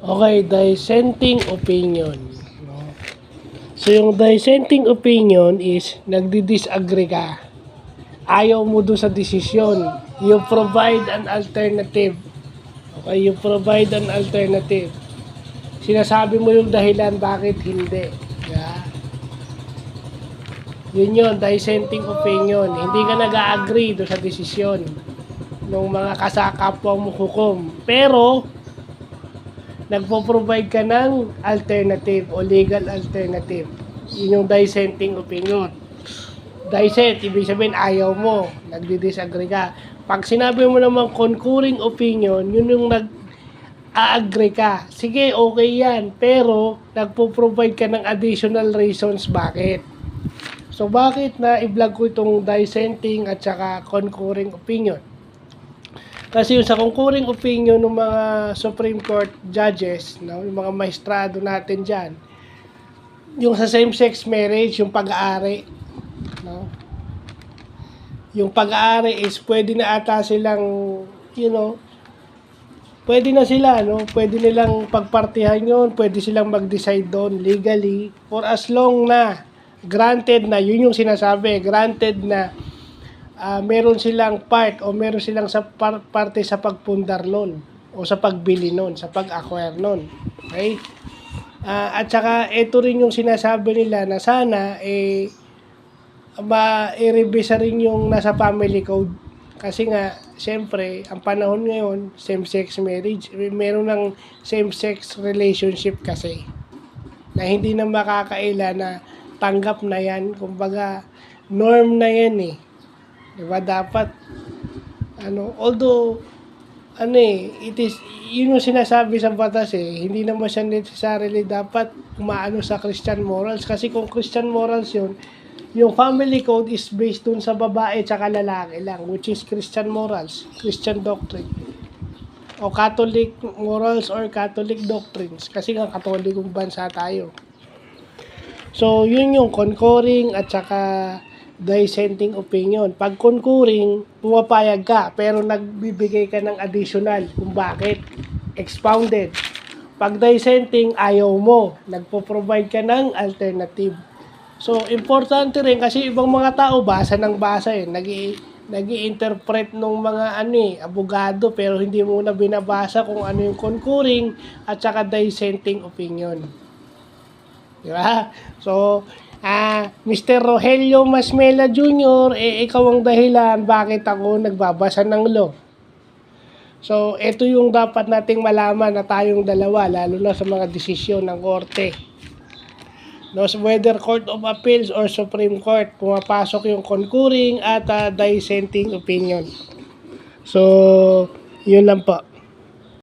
Okay, dissenting opinion. No? So, yung dissenting opinion is nagdi-disagree ka. Ayaw mo doon sa desisyon. You provide an alternative. Okay, you provide an alternative. Sinasabi mo yung dahilan bakit hindi. Yeah. Yun, dissenting opinion. Hindi ka nag-agree doon sa desisyon ng mga kasakapwa mo hukom. Pero, nagpo-provide ka ng alternative o legal alternative. Yun yung dissenting opinion. Dissent, ibig sabihin ayaw mo, nagdi-disagree ka. Pag sinabi mo naman concurring opinion, yun yung nag-a-agree ka. Sige, okay yan, pero nagpo-provide ka ng additional reasons bakit. So bakit na i-vlog ko itong dissenting at saka concurring opinion? Kasi yung sa concurring opinion ng mga Supreme Court judges, no, yung mga maestrado natin dyan, yung sa same-sex marriage, yung pag-aari, no? Yung pag-aari is pwede na ata silang, pwede na sila, no? Pwede nilang pagpartihan yun, pwede silang mag-decide doon legally for as long na granted na, yun yung sinasabi, granted na meron silang part o meron silang sa parte sa pagpundar nun o sa pagbili nun, sa pag-acquire nun. Okay? At saka ito rin yung sinasabi nila na sana ma-revisa rin yung nasa family code. Kasi nga, siyempre, ang panahon ngayon, same-sex marriage, meron ng same-sex relationship kasi na hindi na makakaila na tanggap na yan. Kumbaga, norm na yan eh. Diba? Dapat, although, it is, yun yung sinasabi sa batas eh, hindi naman siya necessarily dapat umaano sa Christian morals. Kasi kung Christian morals yun, yung family code is based dun sa babae tsaka lalaki lang, which is Christian morals, Christian doctrine. O Catholic morals or Catholic doctrines. Kasi nga Katolikong bansa tayo. So, yun yung concurring at saka dissenting opinion. Pag concurring, pumapayag ka, pero nagbibigay ka ng additional kung bakit. Expounded. Pag dissenting, ayaw mo. Nagpo-provide ka ng alternative. So, importante rin kasi ibang mga tao basa ng basa eh. Nag-i-interpret ng mga abogado, pero hindi mo na binabasa kung ano yung concurring at saka dissenting opinion. Diba? So, Mr. Rogelio Masmela Jr., ikaw ang dahilan bakit ako nagbabasa ng law. So, ito yung dapat nating malaman na tayong dalawa, lalo na sa mga desisyon ng korte. No, whether Court of Appeals or Supreme Court, pumapasok yung concurring at dissenting opinion. So, yun lang po.